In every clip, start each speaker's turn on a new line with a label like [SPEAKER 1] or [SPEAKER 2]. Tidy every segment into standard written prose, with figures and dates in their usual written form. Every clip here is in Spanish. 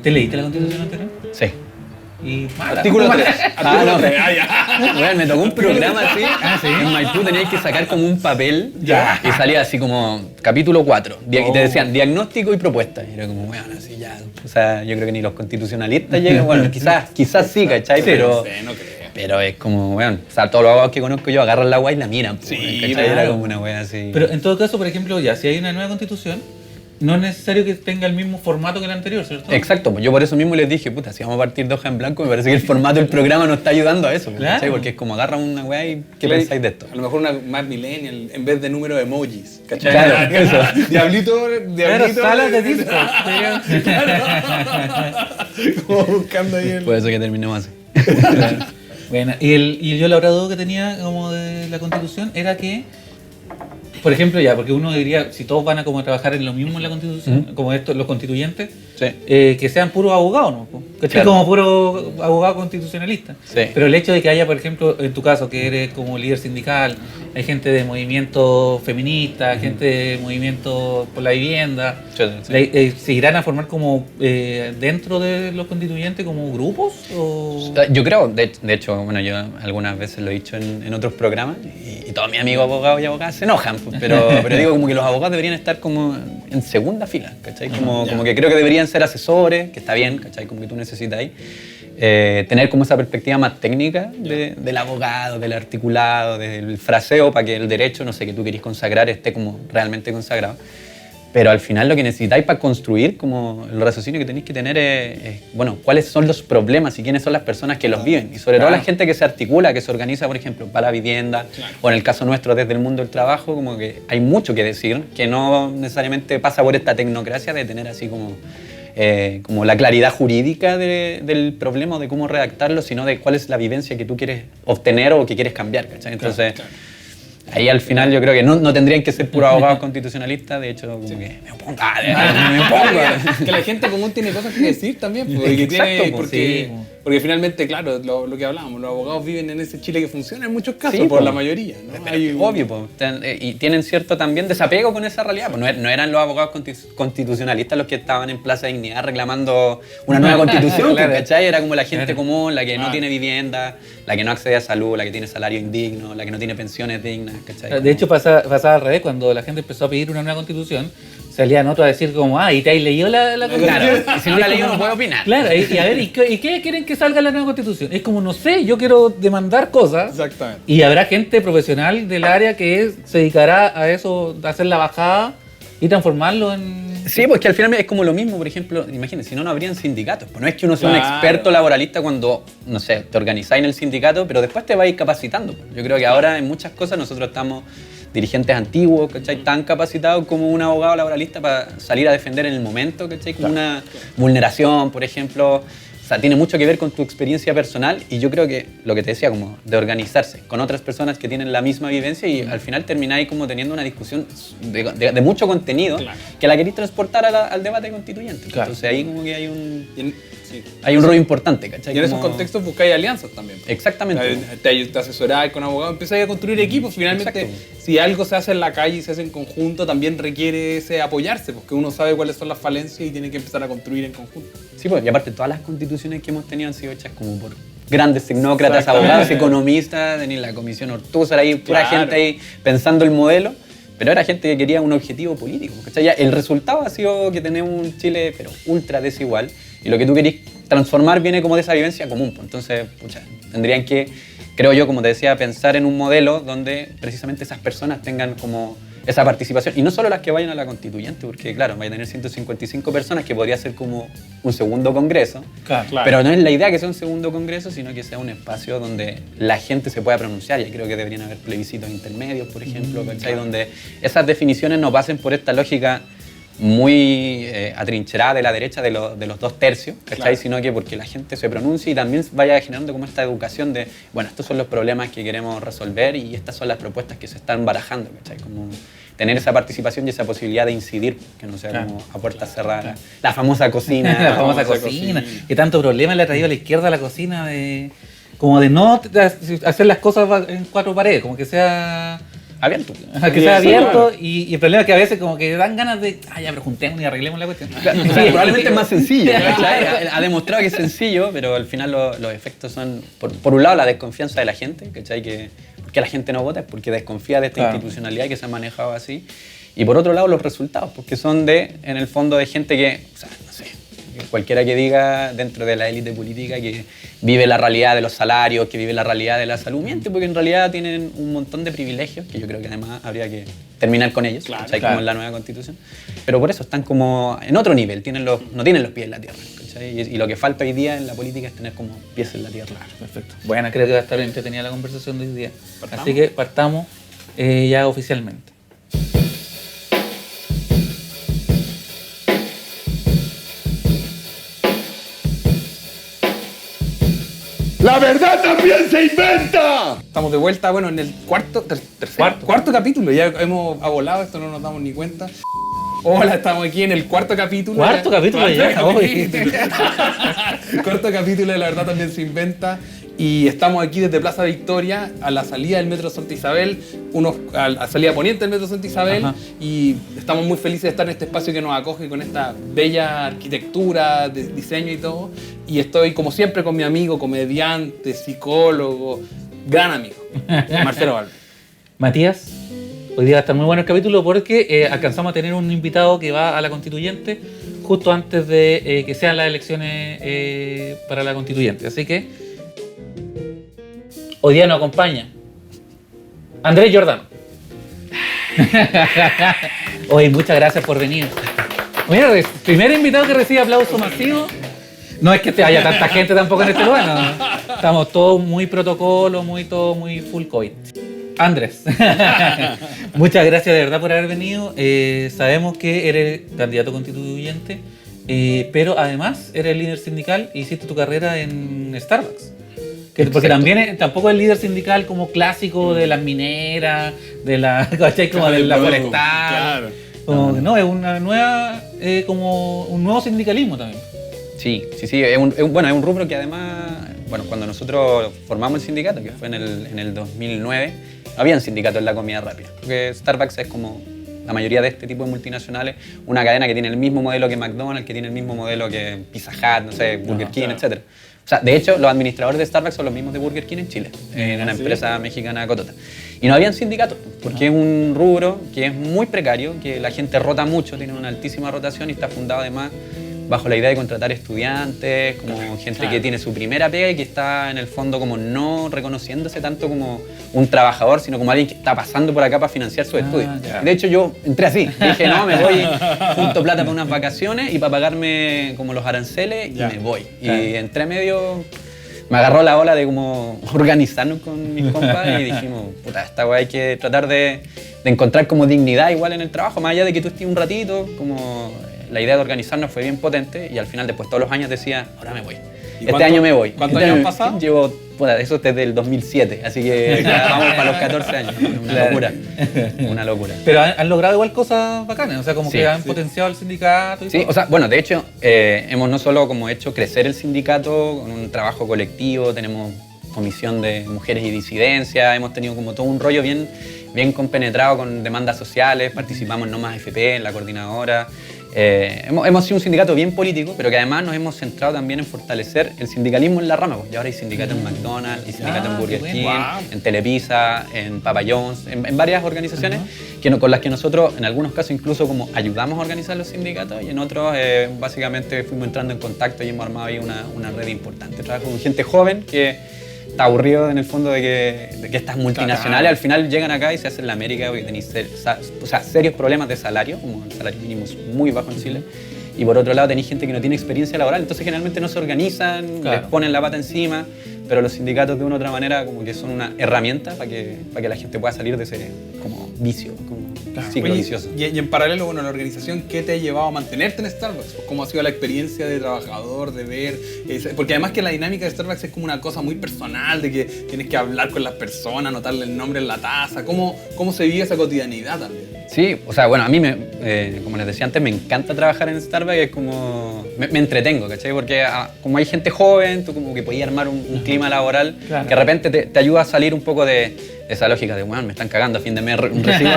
[SPEAKER 1] ¿Te leíste la Constitución anterior?
[SPEAKER 2] Sí.
[SPEAKER 1] Y
[SPEAKER 2] Artículo 3.
[SPEAKER 3] Artículo 3,
[SPEAKER 2] Bueno, me tocó un programa así.
[SPEAKER 1] ¿sí?
[SPEAKER 2] En Maipú tenías que sacar como un papel.
[SPEAKER 1] Ya.
[SPEAKER 2] Y salía así como capítulo 4. Y te decían diagnóstico y propuesta. Y era como, bueno, así ya. O sea, yo creo que ni los constitucionalistas llegan. Bueno, quizás sí, ¿cachai?
[SPEAKER 3] pero no creo.
[SPEAKER 2] Pero es como, bueno, o sea, todos los abogados que conozco yo agarran la agua y la miran.
[SPEAKER 3] Sí,
[SPEAKER 2] ¿cachai?
[SPEAKER 3] claro.
[SPEAKER 2] Era como una wea así.
[SPEAKER 1] Pero en todo caso, por ejemplo, ya, si hay una nueva constitución, no es necesario que tenga el mismo formato que la anterior, ¿cierto?
[SPEAKER 2] Exacto, pues yo por eso mismo les dije, puta, si vamos a partir de hoja en blanco, me parece que el formato del programa nos está ayudando a eso,
[SPEAKER 1] Claro.
[SPEAKER 2] ¿cachai? Porque es como agarra una weá y ¿qué
[SPEAKER 3] Claro,
[SPEAKER 2] pensáis de esto?
[SPEAKER 3] A lo mejor una más millennial en vez de número de emojis. ¿Cachai?
[SPEAKER 2] Claro, eso.
[SPEAKER 3] Diablito.
[SPEAKER 1] Claro, salas de disco.
[SPEAKER 3] Como buscando ahí el.
[SPEAKER 2] Puede ser que terminemos así.
[SPEAKER 1] Bueno, y yo la otra duda que tenía como de la constitución era que, por ejemplo, ya, porque uno diría, si todos van a como trabajar en lo mismo en la constitución, como estos, los constituyentes,
[SPEAKER 2] Sí.
[SPEAKER 1] que sean puros abogados, ¿no? Que esté
[SPEAKER 2] Claro.
[SPEAKER 1] como puro abogado constitucionalista.
[SPEAKER 2] Sí.
[SPEAKER 1] Pero el hecho de que haya, por ejemplo, en tu caso, que eres como líder sindical, hay gente de movimiento feminista, gente de movimiento por la vivienda,
[SPEAKER 2] Sí.
[SPEAKER 1] ¿se irán a formar como dentro de los constituyentes como grupos? O...
[SPEAKER 2] Yo creo, de hecho, bueno, yo algunas veces lo he dicho en otros programas y todos mis amigos abogados y abogadas se enojan, pues, pero digo como que los abogados deberían estar como en segunda fila, ¿cachai? Como que creo que deberían ser asesores, que está bien, ¿cachai? Como que tú necesitas ahí. Tener como esa perspectiva más técnica del abogado, del articulado, del fraseo, para que el derecho, no sé, que tú querís consagrar esté como realmente consagrado. Pero al final lo que necesitáis para construir, como el raciocinio que tenéis que tener es, bueno, cuáles son los problemas y quiénes son las personas que los viven. Y sobre todo la gente que se articula, que se organiza, por ejemplo, para la vivienda, o en el caso nuestro desde el mundo del trabajo, como que hay mucho que decir, que no necesariamente pasa por esta tecnocracia de tener así como la claridad jurídica del problema o de cómo redactarlo, sino de cuál es la vivencia que tú quieres obtener o que quieres cambiar, ¿cachai? Entonces, ahí al final yo creo que no tendrían que ser puros abogados constitucionalistas, de hecho, como que me opongo.
[SPEAKER 3] Que la gente común tiene cosas que decir también. Porque,
[SPEAKER 2] Exacto,
[SPEAKER 3] porque finalmente, claro, lo que hablábamos, los abogados viven en ese Chile que funciona en muchos casos,
[SPEAKER 2] Sí,
[SPEAKER 3] por
[SPEAKER 2] po.
[SPEAKER 3] la mayoría. ¿No?
[SPEAKER 2] Obvio, po. Y tienen cierto también desapego con esa realidad. Pues no eran los abogados constitucionalistas los que estaban en Plaza Dignidad reclamando una nueva constitución,
[SPEAKER 1] Claro.
[SPEAKER 2] ¿cachai? Era como la gente
[SPEAKER 1] Claro.
[SPEAKER 2] común, la que no tiene vivienda, la que no accede a salud, la que tiene salario indigno, la que no tiene pensiones dignas, ¿cachai?
[SPEAKER 1] De hecho, pasaba al revés, cuando la gente empezó a pedir una nueva constitución, salían otros a decir como, ¿y te has leído la constitución?
[SPEAKER 2] Claro, y si no la leí no puedo opinar.
[SPEAKER 1] Claro, y a ver, ¿y qué quieren que salga la nueva constitución? Es como, no sé, yo quiero demandar cosas.
[SPEAKER 3] Exactamente.
[SPEAKER 1] Y habrá gente profesional del área que se dedicará a eso, a hacer la bajada y transformarlo en...
[SPEAKER 2] Sí, pues que al final es como lo mismo, por ejemplo, imagínense, si no habrían sindicatos. Pues no es que uno sea un
[SPEAKER 3] Claro.
[SPEAKER 2] experto laboralista cuando, no sé, te organizáis en el sindicato, pero después te vais capacitando. Yo creo que ahora en muchas cosas nosotros estamos dirigentes antiguos, ¿cachai? Tan capacitados como un abogado laboralista para salir a defender en el momento, ¿cachai? Como una vulneración, por ejemplo. O sea, tiene mucho que ver con tu experiencia personal y yo creo que lo que te decía, como de organizarse con otras personas que tienen la misma vivencia y al final termináis como teniendo una discusión de mucho contenido que la queréis transportar al debate constituyente.
[SPEAKER 1] Claro.
[SPEAKER 2] Entonces ahí como que hay un
[SPEAKER 3] Sí.
[SPEAKER 2] rol importante, ¿cachai?
[SPEAKER 3] Y en esos
[SPEAKER 2] Como-
[SPEAKER 3] contextos buscáis alianzas también.
[SPEAKER 2] Exactamente.
[SPEAKER 3] Te asesoráis con abogados, empezáis a construir equipos. Finalmente,
[SPEAKER 2] Exacto.
[SPEAKER 3] si algo se hace en la calle y se hace en conjunto, también requiere ese apoyarse, porque uno sabe cuáles son las falencias y tiene que empezar a construir en conjunto.
[SPEAKER 2] Sí, pues, y aparte todas las constituciones que hemos tenido han sido hechas como por grandes tecnócratas,
[SPEAKER 3] Exactamente.
[SPEAKER 2] abogados, economistas, tenéis la comisión Ortúzar ahí, pura
[SPEAKER 3] Claro.
[SPEAKER 2] gente ahí pensando el modelo, pero era gente que quería un objetivo político, ¿cachai? Ya el resultado ha sido que tenemos un Chile pero ultra desigual y lo que tú querís transformar viene como de esa vivencia común, pues. Entonces, pucha, tendrían que, creo yo, como te decía, pensar en un modelo donde precisamente esas personas tengan como esa participación, y no solo las que vayan a la constituyente, porque claro, vaya a tener 155 personas que podría ser como un segundo congreso,
[SPEAKER 1] Claro.
[SPEAKER 2] pero no es la idea que sea un segundo congreso, sino que sea un espacio donde la gente se pueda pronunciar, y creo que deberían haber plebiscitos intermedios, por ejemplo, ¿cachai? Donde esas definiciones no pasen por esta lógica muy atrincherada de la derecha de los 2/3, ¿cachai?
[SPEAKER 3] Claro.
[SPEAKER 2] Sino que porque la gente se pronuncie y también vaya generando como esta educación de, bueno, estos son los problemas que queremos resolver y estas son las propuestas que se están barajando, ¿cachai? Como tener esa participación y esa posibilidad de incidir, que no sea
[SPEAKER 1] Claro.
[SPEAKER 2] como a puertas cerradas. La famosa cocina.
[SPEAKER 1] La famosa
[SPEAKER 3] famosa
[SPEAKER 1] cocina.
[SPEAKER 3] cocina.
[SPEAKER 1] Que tanto problema le ha traído a la izquierda a la cocina como de no hacer las cosas en cuatro paredes, como que sea
[SPEAKER 2] abierto.
[SPEAKER 1] Que sea abierto
[SPEAKER 3] bueno.
[SPEAKER 1] y el problema es que a veces como que dan ganas de, ya preguntemos y arreglemos la cuestión.
[SPEAKER 2] O sea, probablemente es más sencillo, ¿cachai? Ha demostrado que es sencillo, pero al final los efectos son, por un lado, la desconfianza de la gente, ¿cachai? Que la gente no vota es porque desconfía de esta institucionalidad que se ha manejado así. Y por otro lado, los resultados, porque son en el fondo, de gente que, o sea, no sé, cualquiera que diga dentro de la élite política que vive la realidad de los salarios, que vive la realidad de la salud, miente, porque en realidad tienen un montón de privilegios, que yo creo que además habría que terminar con ellos,
[SPEAKER 3] Claro,
[SPEAKER 2] como en la nueva Constitución. Pero por eso están como en otro nivel, no tienen los pies en la tierra, ¿cachai? Y lo que falta hoy día en la política es tener como pies en la tierra.
[SPEAKER 1] Perfecto. Bueno, creo que va a estar entretenida la conversación de hoy día.
[SPEAKER 3] ¿Partamos?
[SPEAKER 1] Así que partamos ya oficialmente.
[SPEAKER 4] ¡La verdad también se inventa!
[SPEAKER 3] Estamos de vuelta, bueno, en el cuarto capítulo. Ya hemos volado, esto no nos damos ni cuenta. Hola, estamos aquí en el cuarto capítulo.
[SPEAKER 1] ¿Cuarto capítulo ya?
[SPEAKER 3] Cuarto capítulo de La Verdad También Se Inventa. Y estamos aquí desde Plaza Victoria, a la salida del Metro Santa Isabel, a la salida poniente del Metro Santa Isabel.
[SPEAKER 1] Ajá.
[SPEAKER 3] Y estamos muy felices de estar en este espacio que nos acoge con esta bella arquitectura, diseño y todo. Y estoy, como siempre, con mi amigo, comediante, psicólogo, gran amigo, Marcelo Valverde.
[SPEAKER 1] Matías, hoy día va a estar muy bueno el capítulo porque alcanzamos a tener un invitado que va a la constituyente justo antes de que sean las elecciones para la constituyente. Así que hoy día nos acompaña Andrés Giordano. Oye, muchas gracias por venir. Mira, primer invitado que recibe aplauso masivo. No es que te haya tanta gente tampoco en este lugar, no. Estamos todos muy protocolo, todo muy full COVID. Andrés, muchas gracias de verdad por haber venido. Sabemos que eres candidato constituyente, pero además eres líder sindical e hiciste tu carrera en Starbucks. Porque también tampoco es líder sindical como clásico de las mineras, de la, ¿cachai? Como de la forestal.
[SPEAKER 3] Claro.
[SPEAKER 1] Como, no, es una nueva, como un nuevo sindicalismo también.
[SPEAKER 2] Sí, es un rubro que además, bueno, cuando nosotros formamos el sindicato, que fue en el 2009, no había un sindicato en la comida rápida, porque Starbucks es como la mayoría de este tipo de multinacionales, una cadena que tiene el mismo modelo que McDonald's, que tiene el mismo modelo que Pizza Hut, no sé, Burger King,
[SPEAKER 3] claro.
[SPEAKER 2] etc. O sea, de hecho, los administradores de Starbucks son los mismos de Burger King en Chile, en una empresa mexicana cotota. Y no habían sindicatos, porque es un rubro que es muy precario, que la gente rota mucho, tiene una altísima rotación y está fundado además bajo la idea de contratar estudiantes, como gente que tiene su primera pega y que está en el fondo como no reconociéndose tanto como un trabajador, sino como alguien que está pasando por acá para financiar sus estudios.
[SPEAKER 1] Ya.
[SPEAKER 2] De hecho, yo entré así, dije, no, me voy, junto plata para unas vacaciones y para pagarme como los aranceles y me voy. Y entré medio, me agarró la ola de como organizarnos con mis compas y dijimos, puta, esta weá hay que tratar de encontrar como dignidad igual en el trabajo, más allá de que tú estés un ratito, como la idea de organizarnos fue bien potente y al final después todos los años decía, ahora me voy. Este año me voy.
[SPEAKER 3] ¿Cuántos
[SPEAKER 2] Este
[SPEAKER 3] años
[SPEAKER 2] año
[SPEAKER 3] han pasado?
[SPEAKER 2] Llevo, bueno, eso desde el 2007, así que ya vamos para los 14 años. Una locura. Una locura.
[SPEAKER 1] Pero han logrado igual cosas bacanas, o sea, como que han potenciado el sindicato y
[SPEAKER 2] Sí,
[SPEAKER 1] todo.
[SPEAKER 2] o sea, bueno, de hecho, hemos no solo como hecho crecer el sindicato con un trabajo colectivo, tenemos comisión de mujeres y disidencia, hemos tenido como todo un rollo bien compenetrado con demandas sociales, participamos en No Más FP, en la coordinadora. Hemos sido un sindicato bien político, pero que además nos hemos centrado también en fortalecer el sindicalismo en la rama. Pues ya ahora hay sindicato en McDonald's, hay sindicato en Burger King, en Telepizza, en Papa John's, en varias organizaciones con las que nosotros en algunos casos incluso como ayudamos a organizar los sindicatos y en otros básicamente fuimos entrando en contacto y hemos armado ahí una red importante. Trabajo con gente joven que está aburrido en el fondo de que estas multinacionales al final llegan acá y se hacen la América porque tenéis serios problemas de salario, como el salario mínimo es muy bajo en Chile, y por otro lado tenéis gente que no tiene experiencia laboral, entonces generalmente no se organizan, les ponen la pata encima, pero los sindicatos de una u otra manera como que son una herramienta para que la gente pueda salir de ese como vicio, como ciclo vicioso.
[SPEAKER 3] Y en paralelo, bueno, la organización, ¿qué te ha llevado a mantenerte en Starbucks? ¿Cómo ha sido la experiencia de trabajador, de ver? Porque además que la dinámica de Starbucks es como una cosa muy personal, de que tienes que hablar con las personas, anotarle el nombre en la taza. ¿Cómo se vive esa cotidianidad también?
[SPEAKER 2] Sí, o sea, bueno, a mí, como les decía antes, me encanta trabajar en Starbucks, es como... Me entretengo, ¿cachai? Porque como hay gente joven, tú como que podías armar un clima laboral
[SPEAKER 1] Claro.
[SPEAKER 2] que de repente te ayuda a salir un poco de esa lógica de, bueno, me están cagando a fin de mes, recibo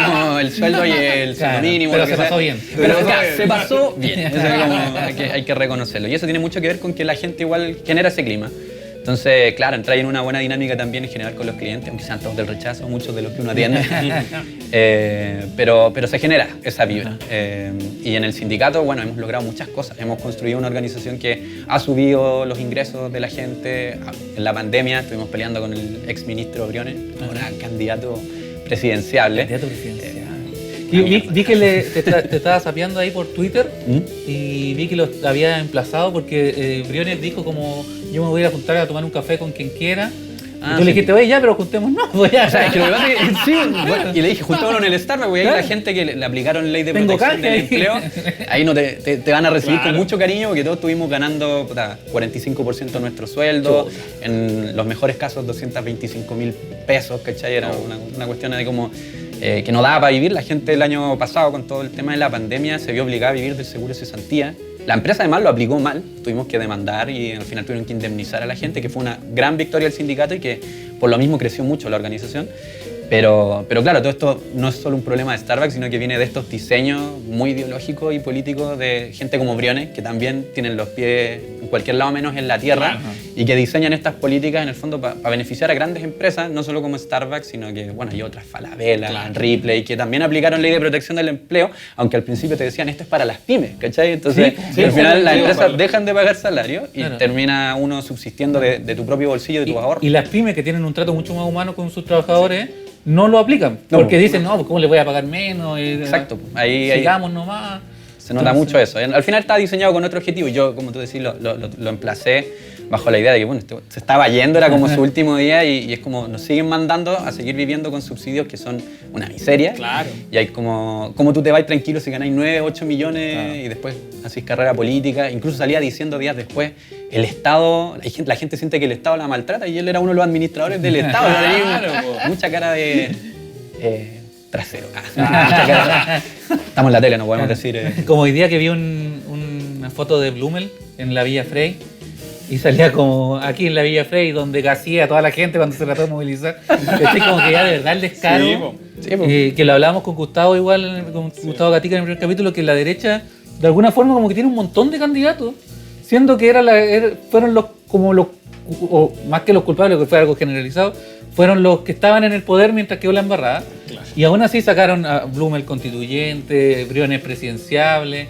[SPEAKER 2] como el sueldo y el sueldo
[SPEAKER 1] Claro,
[SPEAKER 2] mínimo.
[SPEAKER 1] pero
[SPEAKER 2] lo que
[SPEAKER 1] se
[SPEAKER 2] sea.
[SPEAKER 1] pasó bien.
[SPEAKER 2] Pero se pasó bien, eso es como, hay que reconocerlo. Y eso tiene mucho que ver con que la gente igual genera ese clima. Entonces, claro, entrar en una buena dinámica también en general con los clientes, aunque sean todos del rechazo, muchos de los que uno atiende. Pero se genera esa vibra. Y en el sindicato, bueno, hemos logrado muchas cosas. Hemos construido una organización que ha subido los ingresos de la gente. En la pandemia estuvimos peleando con el exministro Briones, ahora candidato presidenciable.
[SPEAKER 1] Candidato presidencial. Y vi que te estaba sapeando ahí por Twitter y vi que lo había emplazado porque Briones dijo como yo me voy a ir a juntar a tomar un café con quien quiera. Y tú le dijiste, oye, ya, pero juntémonos. Pues ya.
[SPEAKER 2] O sea, es que lo que pasa es que, sí, bueno, y le dije, juntémonos en el Starbucks, porque ahí la gente que le aplicaron ley de
[SPEAKER 1] Tengo
[SPEAKER 2] protección del
[SPEAKER 1] canje ahí.
[SPEAKER 2] empleo, ahí no te van a recibir con mucho cariño, porque todos estuvimos ganando 45% de nuestro sueldo, en los mejores casos 225.000 pesos, ¿cachai? Era una cuestión de como que no daba para vivir. La gente el año pasado, con todo el tema de la pandemia, se vio obligada a vivir del seguro de cesantía. La empresa además lo aplicó mal, tuvimos que demandar y al final tuvieron que indemnizar a la gente, que fue una gran victoria del sindicato y que por lo mismo creció mucho la organización. Pero claro, todo esto no es solo un problema de Starbucks, sino que viene de estos diseños muy ideológicos y políticos de gente como Briones, que también tienen los pies en cualquier lado menos en la tierra, y que diseñan estas políticas en el fondo para beneficiar a grandes empresas, no solo como Starbucks, sino que, bueno, hay otras, Falabella, Ripley, que también aplicaron ley de protección del empleo, aunque al principio te decían, esto es para las pymes, ¿cachai? Entonces, al final las empresas dejan de pagar salario y termina uno subsistiendo de tu propio bolsillo, de tus ahorros.
[SPEAKER 1] Y las pymes que tienen un trato mucho más humano con sus trabajadores no lo aplican. Porque dicen, no, pues ¿cómo les voy a pagar menos?
[SPEAKER 2] Exacto. Ahí
[SPEAKER 1] sigamos nomás.
[SPEAKER 2] se nota mucho eso. Al final está diseñado con otro objetivo y yo, como tú decís, lo emplacé bajo la idea de que, bueno, se estaba yendo, era como su último día y es como nos siguen mandando a seguir viviendo con subsidios que son una miseria.
[SPEAKER 3] Claro.
[SPEAKER 2] Y hay como tú te vas tranquilo si ganáis 9, 8 millones y después hacís carrera política. Incluso salía diciendo días después, el Estado, la gente siente que el Estado la maltrata y él era uno de los administradores del Estado. Tenía mucha cara de trasero. Mucha cara. Estamos en la tele, no podemos decir...
[SPEAKER 1] Como hoy día que vi una foto de Blumel en la Villa Frey y salía como aquí en la Villa Frey donde hacía a toda la gente cuando se trató de movilizar. Estoy como que ya de verdad el descaro, que lo hablábamos con Gustavo igual, con Gustavo Gatica en el primer capítulo, que la derecha de alguna forma como que tiene un montón de candidatos, siendo que fueron o más que los culpables, que fue algo generalizado, fueron los que estaban en el poder mientras quedó la embarrada. Claro. Y aún así sacaron a Blumel constituyente, Briones presidenciable,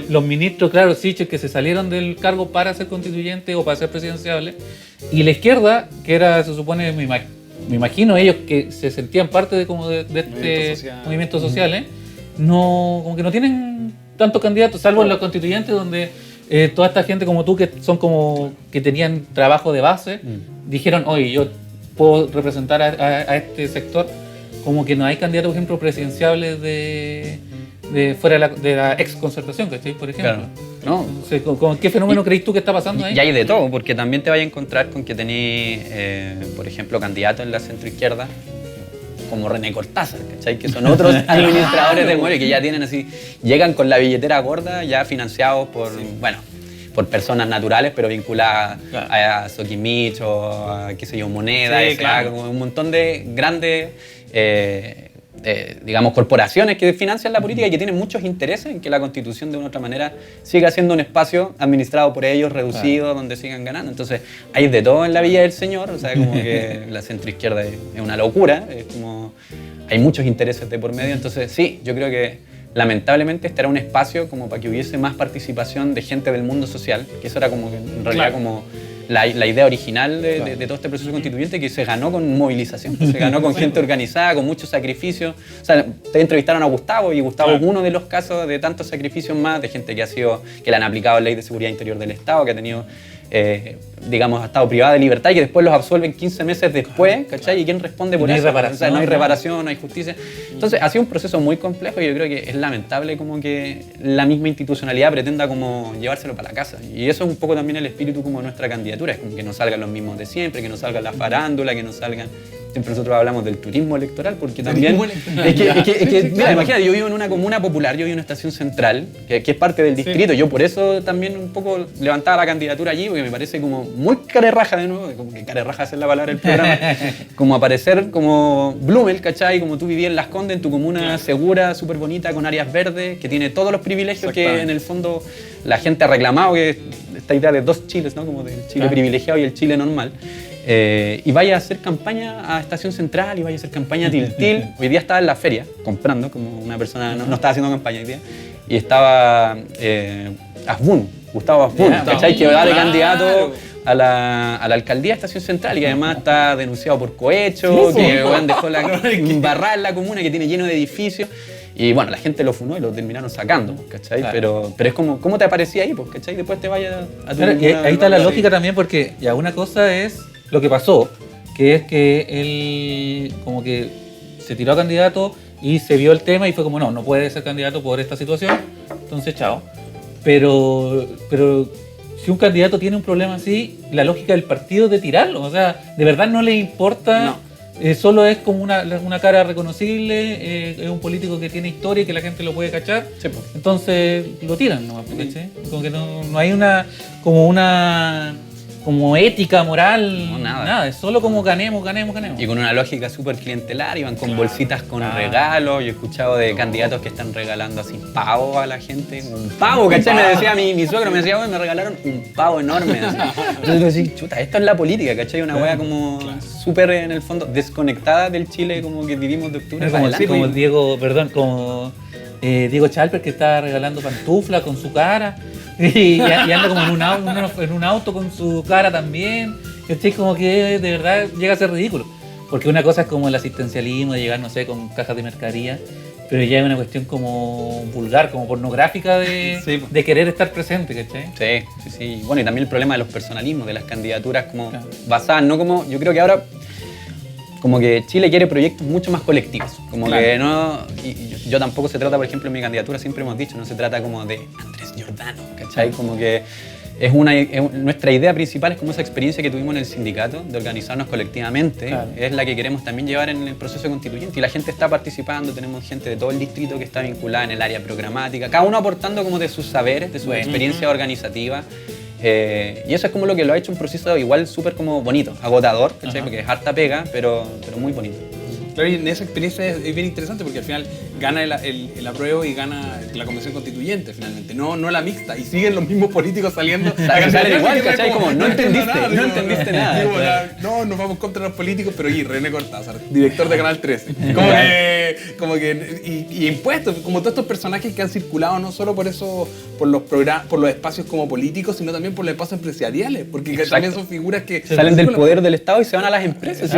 [SPEAKER 1] los ministros, claro, Sichel, que se salieron del cargo para ser constituyente o para ser presidenciable. Y la izquierda, que era, se supone, me imagino ellos que se sentían parte de este movimiento social, como que no tienen tantos candidatos, salvo en los constituyentes donde toda esta gente como tú, que son como que tenían trabajo de base, dijeron, oye, yo puedo representar a este sector. Como que no hay candidatos, por ejemplo, presidenciables de fuera de la ex concertación, ¿cachai? Por ejemplo.
[SPEAKER 2] Claro.
[SPEAKER 1] No. ¿Qué fenómeno crees tú que está pasando ahí?
[SPEAKER 2] Y hay de todo, porque también te vas a encontrar con que tenés, por ejemplo, candidatos en la centroizquierda como René Cortázar, ¿cachai? Que son otros administradores del muelle que ya tienen así, llegan con la billetera gorda, ya financiados por personas naturales, pero vinculadas a Soquimich o a, qué sé yo, Moneda, como un montón de grandes, digamos, corporaciones que financian la política y que tienen muchos intereses en que la Constitución de una u otra manera siga siendo un espacio administrado por ellos, reducido, donde sigan ganando. Entonces, hay de todo en la Villa del Señor, o sea, como que la centroizquierda es una locura, es como hay muchos intereses de por medio, entonces sí, yo creo que lamentablemente este era un espacio como para que hubiese más participación de gente del mundo social, que eso era como en realidad como la idea original de todo este proceso constituyente, que se ganó con movilización, se ganó con gente organizada, con mucho sacrificio. O sea, te entrevistaron a Gustavo y Gustavo es uno de los casos de tantos sacrificios más, de gente que le han aplicado ley de seguridad interior del Estado, que ha tenido, digamos, ha estado privada de libertad y que después los absuelven 15 meses después, ¿cachai? ¿Y quién responde por eso? O sea, no hay reparación, no hay justicia. Entonces, ha sido un proceso muy complejo y yo creo que es lamentable como que la misma institucionalidad pretenda como llevárselo para la casa. Y eso es un poco también el espíritu como de nuestra candidatura, es como que no salgan los mismos de siempre, que no salgan la farándula, que no salgan siempre nosotros hablamos del turismo electoral, porque también...
[SPEAKER 3] electoral.
[SPEAKER 2] Mira, imagínate, yo vivo en una comuna popular, yo vivo en una estación central, que es parte del distrito, yo por eso también un poco levantaba la candidatura allí, porque me parece como muy carerraja de nuevo, como que carerraja es la palabra del programa, como aparecer como Blumel, ¿cachai? Como tú vivías en Las Condes, en tu comuna segura, súper bonita, con áreas verdes, que tiene todos los privilegios que en el fondo la gente ha reclamado, que esta idea de dos Chiles, ¿no? Como del Chile privilegiado y el Chile normal. Y vaya a hacer campaña a Estación Central y vaya a hacer campaña a Tiltil. Hoy día estaba en la feria comprando, como una persona no estaba haciendo campaña hoy día, y estaba Asbun, Gustavo Asbun, ¿cachai? Que va de candidato a la alcaldía de Estación Central y además está denunciado por cohecho, que bueno, dejó la embarrada en la comuna que tiene lleno de edificios. Y bueno, la gente lo funó y lo terminaron sacando, ¿cachai? Claro. Pero es como, ¿cómo te aparecía ahí, pues, ¿cachai? Después te vayas a tu
[SPEAKER 1] claro, ahí está la lógica también, porque ya una cosa es lo que pasó, que es que él como que se tiró a candidato y se vio el tema y fue como, no puede ser candidato por esta situación, entonces chao. Pero si un candidato tiene un problema así, la lógica del partido es de tirarlo, o sea, de verdad no le importa...
[SPEAKER 3] No.
[SPEAKER 1] Solo es como una cara reconocible, es un político que tiene historia y que la gente lo puede cachar,
[SPEAKER 2] sí, pues.
[SPEAKER 1] Entonces lo tiran nomás, ¿cachai? Como que no hay como ética, moral,
[SPEAKER 2] No, nada.
[SPEAKER 1] es solo como ganemos.
[SPEAKER 2] Y con una lógica súper clientelar, iban con bolsitas con regalos. Yo he escuchado de candidatos que están regalando así pavo a la gente. Un pavo, ¿cachai? Me decía mi suegro, me decía, me regalaron un pavo enorme. Así. Entonces yo decía, chuta, esto es la política, ¿cachai? Una wea como súper, en el fondo, desconectada del Chile como que vivimos de octubre.
[SPEAKER 1] Como Diego Chalper, que está regalando pantuflas con su cara. Y anda como en un auto con su cara también. ¿Cachai? Como que de verdad llega a ser ridículo. Porque una cosa es como el asistencialismo, de llegar, no sé, con cajas de mercadería, pero ya es una cuestión como vulgar, como pornográfica de querer estar presente, ¿cachai?
[SPEAKER 2] Sí. Bueno, y también el problema de los personalismos, de las candidaturas como basadas, no como... Yo creo que ahora... Como que Chile quiere proyectos mucho más colectivos. Como que no... Y yo tampoco se trata, por ejemplo, en mi candidatura siempre hemos dicho, no se trata como de Andrés Giordano, ¿cachai? Como que nuestra idea principal es como esa experiencia que tuvimos en el sindicato, de organizarnos colectivamente, es la que queremos también llevar en el proceso constituyente. Y la gente está participando, tenemos gente de todo el distrito que está vinculada en el área programática, cada uno aportando como de sus saberes, de su experiencia organizativa. Y eso es como lo que lo ha hecho un proceso igual súper como bonito, agotador, ¿cachai? Porque es harta pega, pero muy bonito.
[SPEAKER 3] Claro, y en esa experiencia es bien interesante porque al final gana el apruebo y gana la convención constituyente finalmente, no la mixta, y siguen los mismos políticos saliendo.
[SPEAKER 2] Salen igual, ¿cachai? Como no entendiste nada.
[SPEAKER 3] Digo, no, nos vamos contra los políticos, pero René Cortázar, director de Canal 13. Y impuestos, como todos estos personajes que han circulado no solo por eso, por los espacios como políticos, sino también por los espacios empresariales, porque también son figuras que
[SPEAKER 2] salen del poder del Estado y se van a las empresas.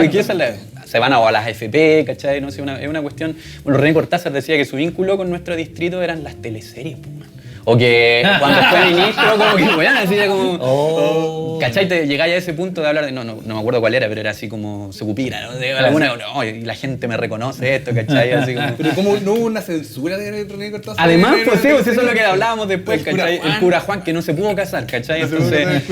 [SPEAKER 2] Se van a las FP, ¿cachai? No sé, es una cuestión... Bueno, René Cortázar decía que su vínculo con nuestro distrito eran las teleseries, pues, man. O que cuando fue ministro, como que, bueno, así de como... ¿Cachai? Te llegáis a ese punto de hablar de... No me acuerdo cuál era, pero era así como Secupira, ¿no? De alguna... No, y la gente me reconoce esto, ¿cachai? Así como...
[SPEAKER 3] Pero como no hubo una censura de René Cortázar.
[SPEAKER 2] Además, pues sí, eso es lo que hablábamos después, ¿cachai? El cura Juan, que no se pudo casar, ¿cachai? Entonces...